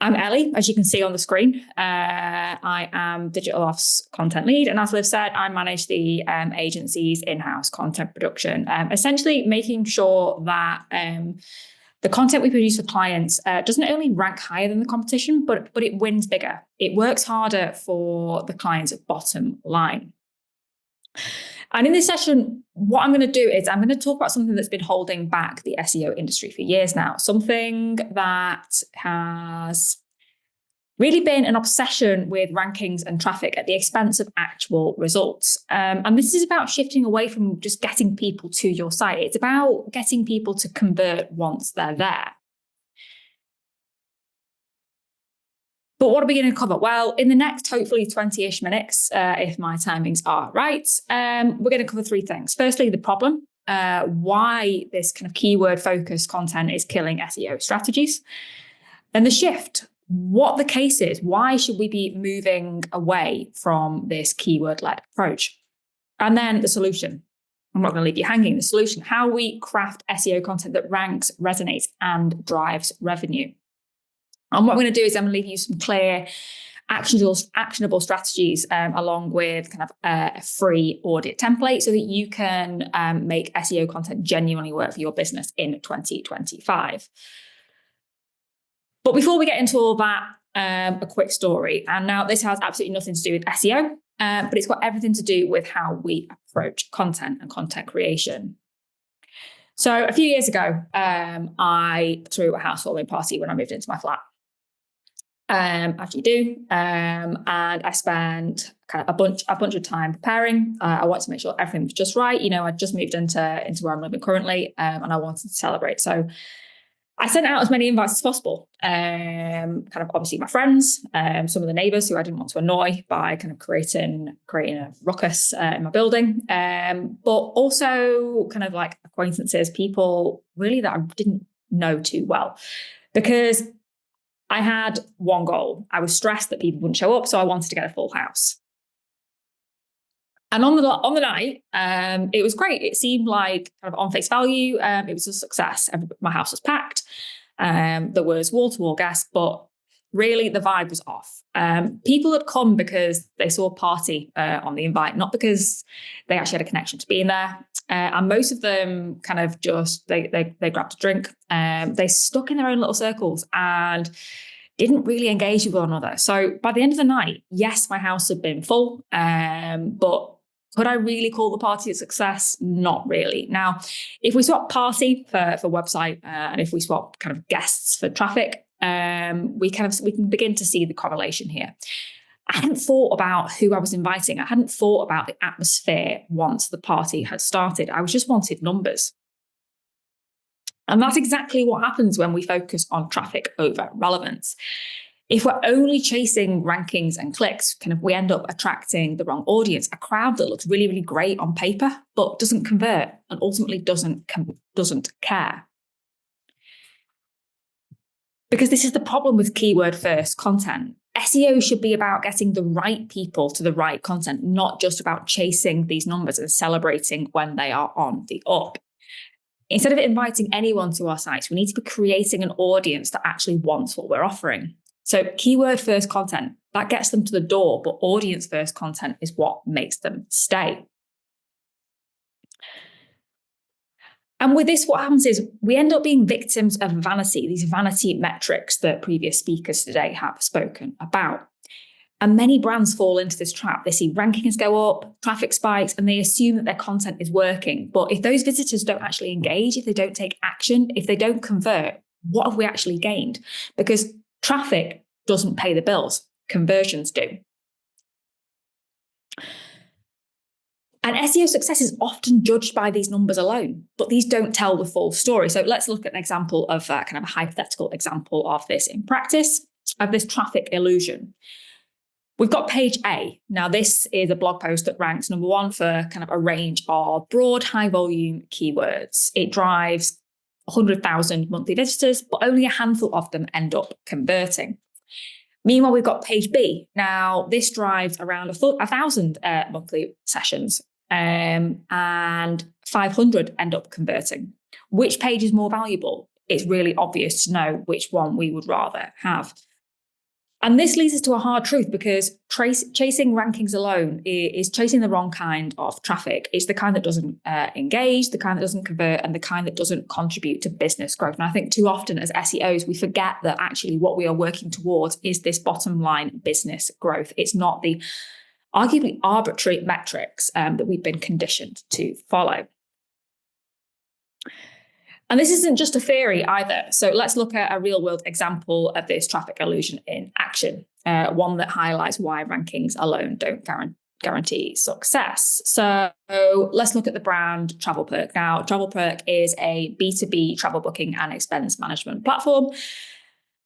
I'm Ellie, as you can see on the screen. I am Digitaloft's content lead. And as Liv said, I manage the agency's in-house content production, essentially making sure that the content we produce for clients doesn't only rank higher than the competition, but it wins bigger. It works harder for the client's bottom line. And in this session, what I'm going to do is I'm going to talk about something that's been holding back the SEO industry for years now, something that has really been an obsession with rankings and traffic at the expense of actual results. And this is about shifting away from just getting people to your site. It's about getting people to convert once they're there. But what are we going to cover? Well, in the next, hopefully 20-ish minutes, if my timings are right, we're going to cover three things. Firstly, the problem, why this kind of keyword-focused content is killing SEO strategies. And the shift, what the case is, why should we be moving away from this keyword-led approach? And then the solution. I'm not going to leave you hanging. The solution, how we craft SEO content that ranks, resonates, and drives revenue. And what I'm going to do is I'm going to leave you some clear, actionable strategies along with kind of a free audit template so that you can make SEO content genuinely work for your business in 2025. But before we get into all that, a quick story. And now this has absolutely nothing to do with SEO, but it's got everything to do with how we approach content and content creation. So a few years ago, I threw a housewarming party when I moved into my flat. As you do, and I spent kind of a bunch of time preparing. I wanted to make sure everything was just right. You know, I just moved into where I'm living currently, and I wanted to celebrate. So I sent out as many invites as possible. Kind of obviously my friends, some of the neighbours who I didn't want to annoy by kind of creating a ruckus in my building, but also kind of like acquaintances, people really that I didn't know too well, because I had one goal. I was stressed that people wouldn't show up, so I wanted to get a full house. And on the night, it was great. It seemed like kind of on face value, it was a success. My house was packed. There was wall-to-wall guests, but really the vibe was off. People had come because they saw a party on the invite, not because they actually had a connection to being there. And most of them kind of just, they grabbed a drink. They stuck in their own little circles and didn't really engage with one another. So by the end of the night, yes, my house had been full, but could I really call the party a success? Not really. Now, if we swap party for website, and if we swap kind of guests for traffic, we can begin to see the correlation here. I hadn't thought about who I was inviting. I hadn't thought about the atmosphere once the party had started. I just wanted numbers. And that's exactly what happens when we focus on traffic over relevance. If we're only chasing rankings and clicks, we end up attracting the wrong audience, a crowd that looks really, really great on paper, but doesn't convert and ultimately doesn't care. Because this is the problem with keyword-first content. SEO should be about getting the right people to the right content, not just about chasing these numbers and celebrating when they are on the up. Instead of inviting anyone to our sites, we need to be creating an audience that actually wants what we're offering. So keyword-first content, that gets them to the door, but audience-first content is what makes them stay. And with this, what happens is we end up being victims of vanity, these vanity metrics that previous speakers today have spoken about. And many brands fall into this trap. They see rankings go up, traffic spikes, and they assume that their content is working. But if those visitors don't actually engage, if they don't take action, if they don't convert, what have we actually gained? Because traffic doesn't pay the bills, conversions do. And SEO success is often judged by these numbers alone, but these don't tell the full story. So let's look at an example of kind of a hypothetical example of this in practice, of this traffic illusion. We've got page A. Now, this is a blog post that ranks number one for kind of a range of broad, high volume keywords. It drives 100,000 monthly visitors, but only a handful of them end up converting. Meanwhile, we've got page B. Now, this drives around 1,000 monthly sessions, and 500 end up converting. Which page is more valuable? It's really obvious to know which one we would rather have. And this leads us to a hard truth, because chasing rankings alone is chasing the wrong kind of traffic. It's the kind that doesn't engage, the kind that doesn't convert, and the kind that doesn't contribute to business growth. And I think too often as SEOs, we forget that actually what we are working towards is this bottom line business growth. It's not the arguably arbitrary metrics that we've been conditioned to follow. And this isn't just a theory either. So let's look at a real world example of this traffic illusion in action, one that highlights why rankings alone don't guarantee success. So let's look at the brand TravelPerk. Now, TravelPerk is a B2B travel booking and expense management platform,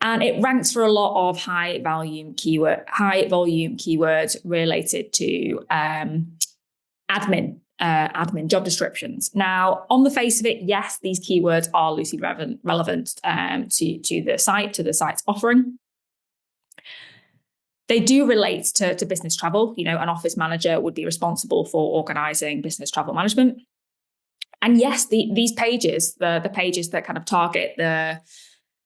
and it ranks for a lot of high volume keywords related to admin job descriptions. Now, on the face of it, yes, these keywords are loosely relevant to the site's offering. They do relate to business travel. You know, an office manager would be responsible for organising business travel management. And yes, these pages, the pages that kind of target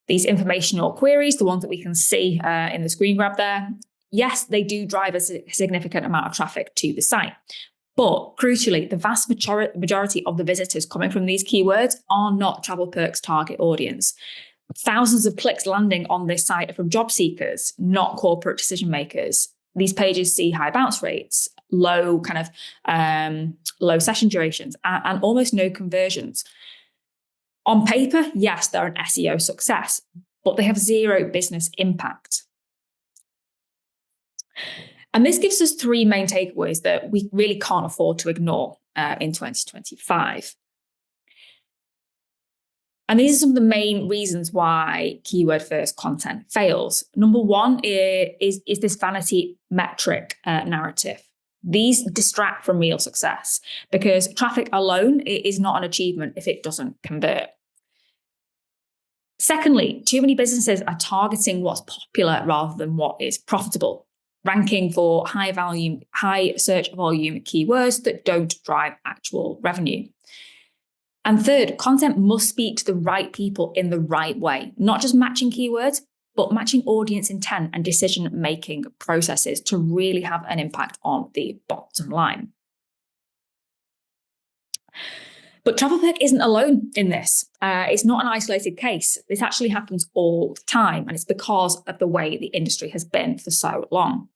these informational queries, the ones that we can see in the screen grab there, yes, they do drive a significant amount of traffic to the site. But crucially, the vast majority of the visitors coming from these keywords are not TravelPerk's target audience. Thousands of clicks landing on this site are from job seekers, not corporate decision makers. These pages see high bounce rates, low session durations, and almost no conversions. On paper, yes, they're an SEO success, but they have zero business impact. And this gives us three main takeaways that we really can't afford to ignore in 2025. And these are some of the main reasons why keyword-first content fails. Number one is this vanity metric narrative. These distract from real success, because traffic alone is not an achievement if it doesn't convert. Secondly, too many businesses are targeting what's popular rather than what is profitable, ranking for high search volume keywords that don't drive actual revenue. And third, content must speak to the right people in the right way, not just matching keywords, but matching audience intent and decision-making processes to really have an impact on the bottom line. But TravelPerk isn't alone in this. It's not an isolated case. This actually happens all the time, and it's because of the way the industry has been for so long.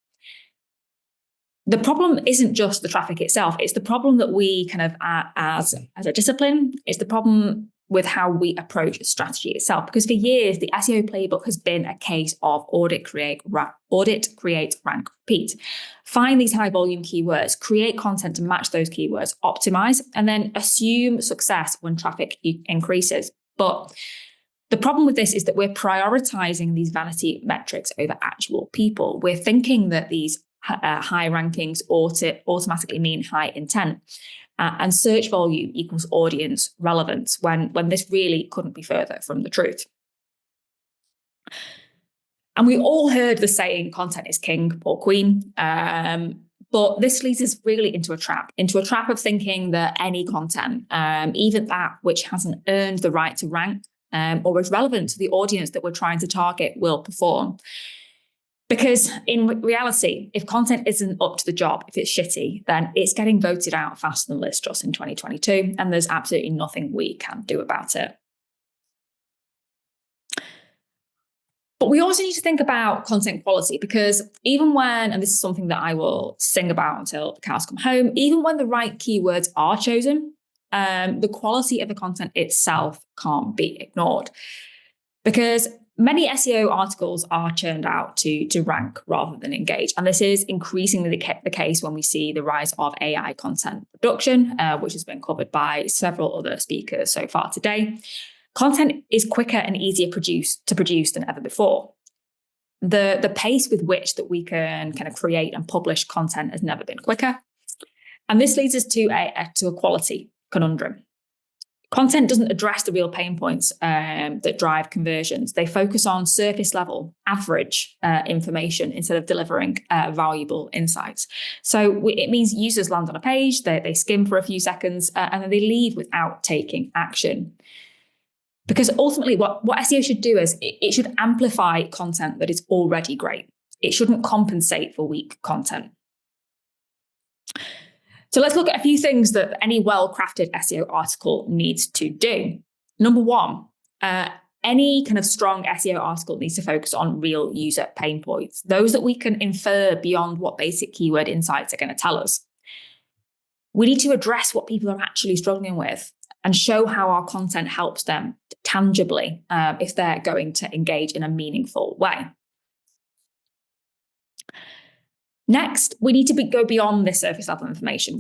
The problem isn't just the traffic itself. It's the problem that we kind of, as a discipline, it's the problem with how we approach strategy itself. Because for years, the SEO playbook has been a case of audit, create, rank, repeat. Find these high volume keywords, create content to match those keywords, optimize, and then assume success when traffic increases. But the problem with this is that we're prioritizing these vanity metrics over actual people. We're thinking that these high rankings automatically mean high intent, and search volume equals audience relevance, when this really couldn't be further from the truth. And we all heard the saying, content is king or queen, but this leads us really into a trap of thinking that any content, even that which hasn't earned the right to rank or is relevant to the audience that we're trying to target, will perform. Because in reality, if content isn't up to the job, if it's shitty, then it's getting voted out faster than Liz Truss in 2022, and there's absolutely nothing we can do about it. But we also need to think about content quality, because even when, and this is something that I will sing about until the cows come home, even when the right keywords are chosen, the quality of the content itself can't be ignored. Because many SEO articles are churned out to rank rather than engage. And this is increasingly the case when we see the rise of AI content production, which has been covered by several other speakers so far today. Content is quicker and easier to produce than ever before. The pace with which that we can kind of create and publish content has never been quicker. And this leads us to a quality conundrum. Content doesn't address the real pain points that drive conversions. They focus on surface level, average information instead of delivering valuable insights. So it means users land on a page, they skim for a few seconds, and then they leave without taking action. Because ultimately what SEO should do is it should amplify content that is already great. It shouldn't compensate for weak content. So let's look at a few things that any well-crafted SEO article needs to do. Number one, any kind of strong SEO article needs to focus on real user pain points, those that we can infer beyond what basic keyword insights are going to tell us. We need to address what people are actually struggling with and show how our content helps them tangibly if they're going to engage in a meaningful way. Next, we need to go beyond this surface level information.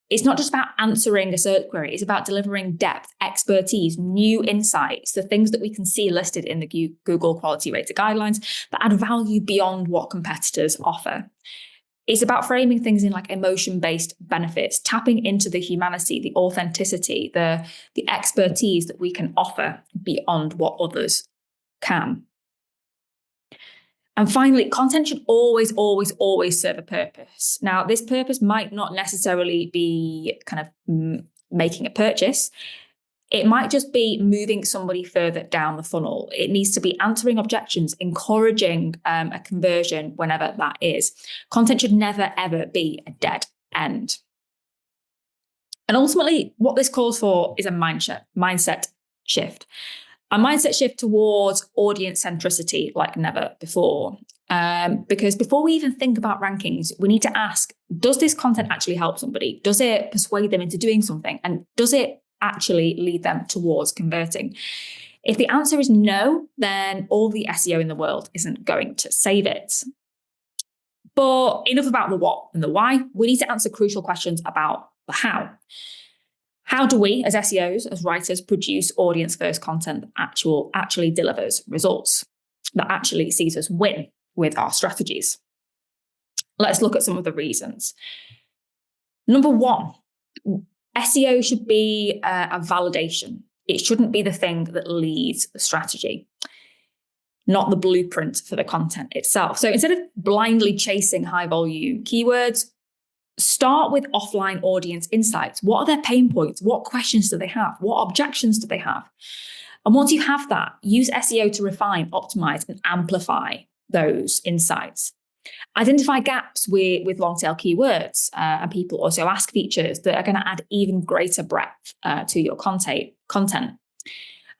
It's not just about answering a search query, it's about delivering depth, expertise, new insights, the things that we can see listed in the Google Quality Rater guidelines that add value beyond what competitors offer. It's about framing things in like emotion-based benefits, tapping into the humanity, the authenticity, the expertise that we can offer beyond what others can. And finally, content should always, always, always serve a purpose. Now, this purpose might not necessarily be kind of making a purchase. It might just be moving somebody further down the funnel. It needs to be answering objections, encouraging a conversion whenever that is. Content should never, ever be a dead end. And ultimately, what this calls for is a mindset shift. A mindset shift towards audience centricity like never before. Because before we even think about rankings, we need to ask, does this content actually help somebody? Does it persuade them into doing something? And does it actually lead them towards converting? If the answer is no, then all the SEO in the world isn't going to save it. But enough about the what and the why. We need to answer crucial questions about the how. How do we, as SEOs, as writers, produce audience-first content that actually delivers results, that actually sees us win with our strategies? Let's look at some of the reasons. Number one, SEO should be a validation. It shouldn't be the thing that leads the strategy, not the blueprint for the content itself. So instead of blindly chasing high-volume keywords, start with offline audience insights. What are their pain points? What questions do they have? What objections do they have? And once you have that, use SEO to refine, optimize, and amplify those insights. Identify gaps with long tail keywords, and people also ask features that are going to add even greater breadth to your content.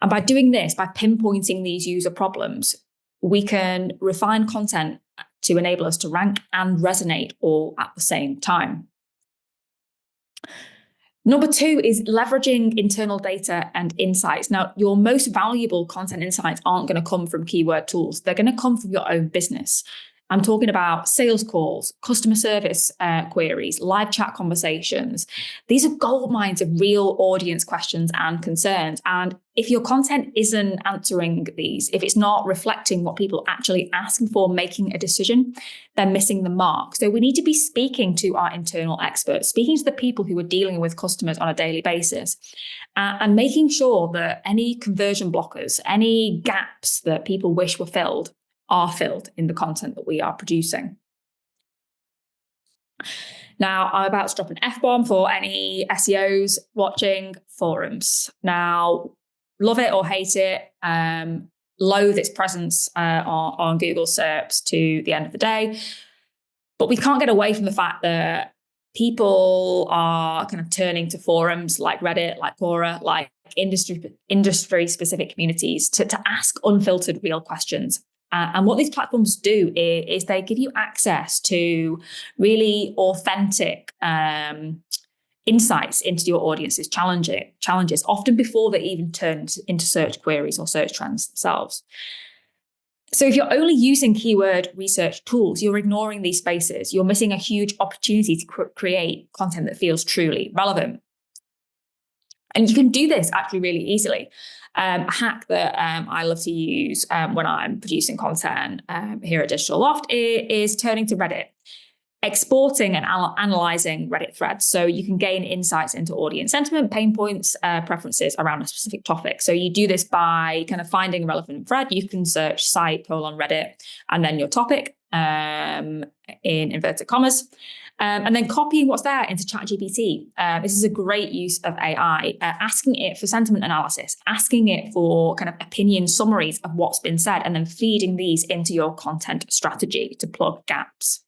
And by doing this, by pinpointing these user problems, we can refine content to enable us to rank and resonate all at the same time. Number two is leveraging internal data and insights. Now, your most valuable content insights aren't going to come from keyword tools. They're going to come from your own business. I'm talking about sales calls, customer service queries, live chat conversations. These are gold mines of real audience questions and concerns. And if your content isn't answering these, if it's not reflecting what people are actually asking for, making a decision, they're missing the mark. So we need to be speaking to our internal experts, speaking to the people who are dealing with customers on a daily basis, and making sure that any conversion blockers, any gaps that people wish were filled, are filled in the content that we are producing. Now, I'm about to drop an F-bomb for any SEOs watching: forums. Now, love it or hate it, loathe its presence on Google SERPs to the end of the day. But we can't get away from the fact that people are kind of turning to forums like Reddit, like Quora, like industry-specific communities to ask unfiltered real questions. And what these platforms do is they give you access to really authentic insights into your audience's challenges, often before they even turn into search queries or search trends themselves. So if you're only using keyword research tools, you're ignoring these spaces. You're missing a huge opportunity to create content that feels truly relevant. And you can do this actually really easily. A hack that I love to use when I'm producing content here at Digitaloft is turning to Reddit, exporting and analyzing Reddit threads. So you can gain insights into audience sentiment, pain points, preferences around a specific topic. So you do this by kind of finding a relevant thread. You can search site, Reddit, and then your topic in inverted commas. And then copying what's there into ChatGPT. This is a great use of AI, asking it for sentiment analysis, asking it for kind of opinion summaries of what's been said, and then feeding these into your content strategy to plug gaps.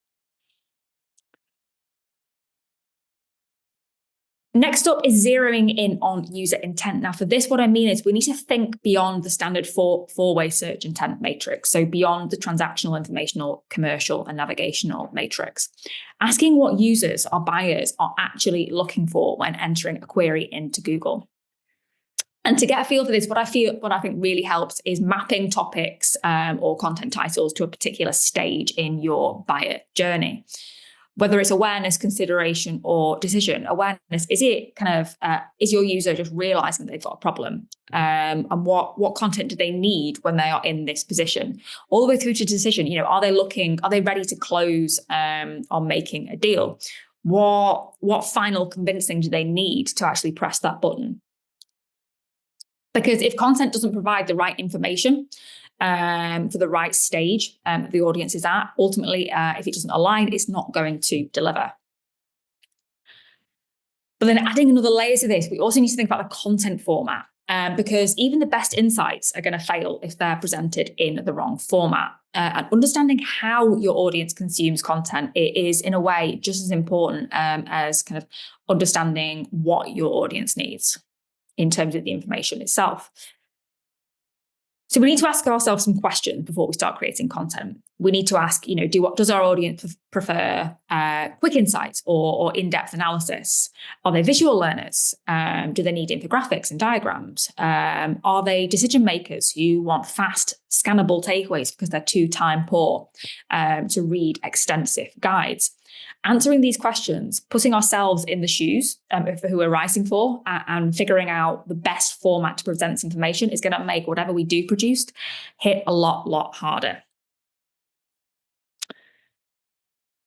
Next up is zeroing in on user intent. Now, for this, what I mean is we need to think beyond the standard four-way search intent matrix, so beyond the transactional, informational, commercial, and navigational matrix. Asking what users or buyers are actually looking for when entering a query into Google. And to get a feel for this, what I think really helps is mapping topics or content titles to a particular stage in your buyer journey. Whether it's awareness, consideration, or decision. Awareness, is it kind of, is your user just realizing they've got a problem? And what content do they need when they are in this position? All the way through to decision, are they ready to close on making a deal? What final convincing do they need to actually press that button? Because if content doesn't provide the right information, for the right stage the audience is at, ultimately, if it doesn't align, it's not going to deliver. But then adding another layer to this, we also need to think about the content format, because even the best insights are going to fail if they're presented in the wrong format. And understanding how your audience consumes content is, in a way, just as important as kind of understanding what your audience needs in terms of the information itself. So we need to ask ourselves some questions before we start creating content. We need to ask, does our audience prefer quick insights or in-depth analysis? Are they visual learners? Do they need infographics and diagrams? Are they decision makers who want fast, scannable takeaways because they're too time poor to read extensive guides? Answering these questions, putting ourselves in the shoes of who we're writing for, and figuring out the best format to present this information is going to make whatever we do produce hit a lot harder.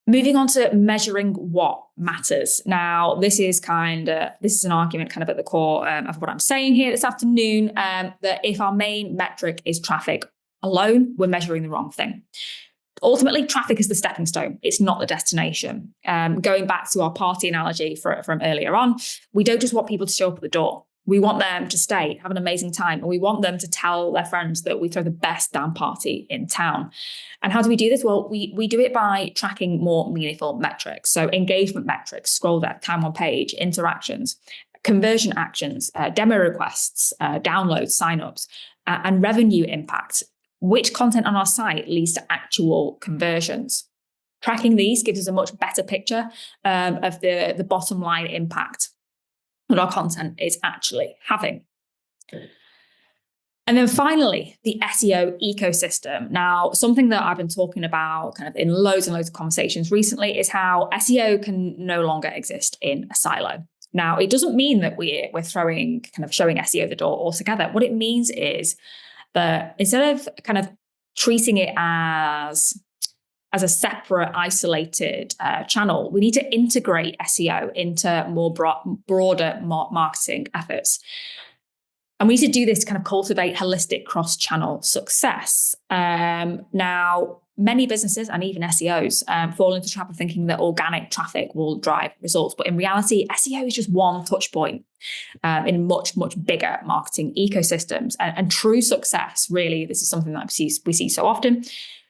Moving on to measuring what matters. Now, this is an argument kind of at the core of what I'm saying here this afternoon, that if our main metric is traffic alone, we're measuring the wrong thing. Ultimately, traffic is the stepping stone. It's not the destination. Going back to our party analogy from earlier on, we don't just want people to show up at the door. We want them to stay, have an amazing time, and we want them to tell their friends that we throw the best damn party in town. And how do we do this? Well, we do it by tracking more meaningful metrics. So engagement metrics, scroll depth, time on page, interactions, conversion actions, demo requests, downloads, signups, and revenue impact. Which content on our site leads to actual conversions? Tracking these gives us a much better picture of the bottom line impact that our content is actually having. And then finally, the SEO ecosystem. Now, something that I've been talking about kind of in loads and loads of conversations recently is how SEO can no longer exist in a silo. Now, it doesn't mean that we're showing SEO the door altogether. What it means is that instead of kind of treating it as a separate, isolated channel, we need to integrate SEO into more broader marketing efforts. And we need to do this to kind of cultivate holistic cross-channel success. Now, many businesses and even SEOs fall into the trap of thinking that organic traffic will drive results. But in reality, SEO is just one touch point in much bigger marketing ecosystems. And true success, really, this is something that we see so often.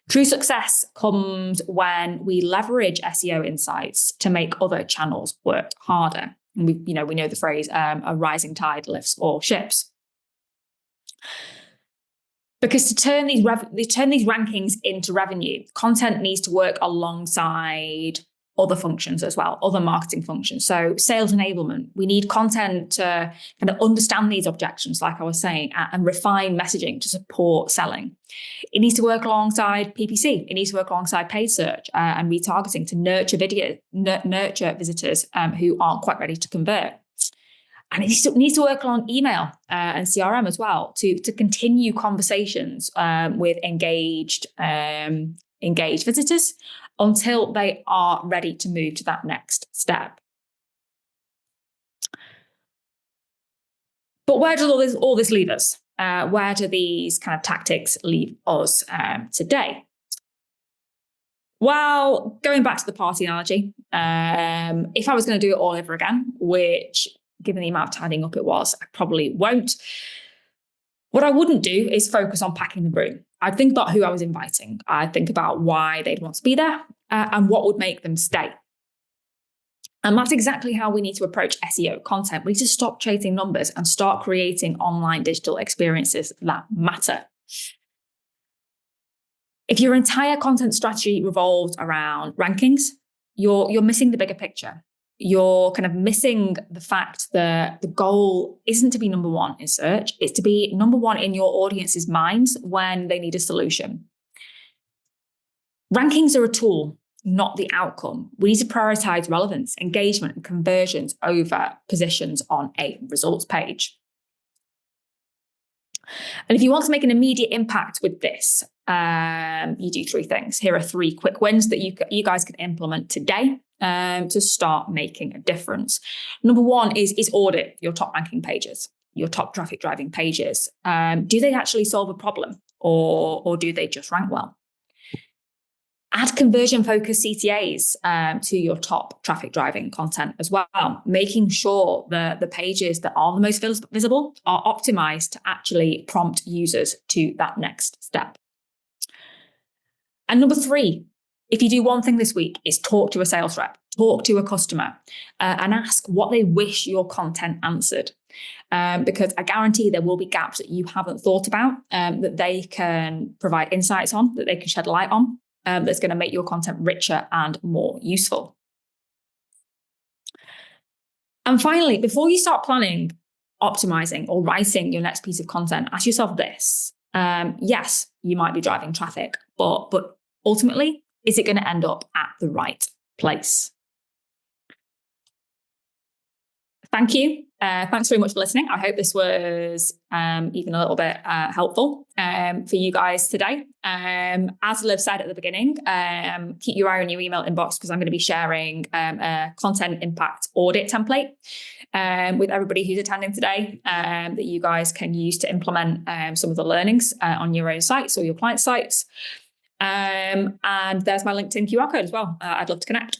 True success comes when we leverage SEO insights to make other channels work harder. And we know the phrase, a rising tide lifts all ships. Because to turn these rankings into revenue, content needs to work alongside other functions as well, other marketing functions. So sales enablement, we need content to kind of understand these objections, like I was saying, and refine messaging to support selling. It needs to work alongside PPC. It needs to work alongside paid search and retargeting to nurture visitors who aren't quite ready to convert. And it needs to work along email and CRM as well to continue conversations with engaged visitors until they are ready to move to that next step. But where does all this leave us? Where do these kind of tactics leave us today? Well, going back to the party analogy, if I was going to do it all over again, which given the amount of tidying up it was, I probably won't. What I wouldn't do is focus on packing the room. I'd think about who I was inviting. I'd think about why they'd want to be there and what would make them stay. And that's exactly how we need to approach SEO content. We need to stop chasing numbers and start creating online digital experiences that matter. If your entire content strategy revolves around rankings, you're missing the bigger picture. You're kind of missing the fact that the goal isn't to be number one in search, it's to be number one in your audience's minds when they need a solution. Rankings are a tool, not the outcome. We need to prioritize relevance, engagement, and conversions over positions on a results page. And if you want to make an immediate impact with this, you do three things. Here are three quick wins that you guys can implement today to start making a difference. Number one is audit your top ranking pages, your top traffic driving pages. Do they actually solve a problem or do they just rank well? Add conversion-focused CTAs to your top traffic driving content as well, making sure the pages that are the most visible are optimized to actually prompt users to that next step. And number three, if you do one thing this week, is talk to a sales rep, talk to a customer, and ask what they wish your content answered. Because I guarantee there will be gaps that you haven't thought about that they can provide insights on, that they can shed light on. That's going to make your content richer and more useful. And finally, before you start planning, optimizing, or writing your next piece of content, ask yourself this. Yes, you might be driving traffic, but ultimately, is it going to end up at the right place? Thank you. Thanks very much for listening. I hope this was even a little bit helpful for you guys today. As Liv said at the beginning, keep your eye on your email inbox because I'm going to be sharing a content impact audit template with everybody who's attending today that you guys can use to implement some of the learnings on your own sites or your client sites. And there's my LinkedIn QR code as well. I'd love to connect.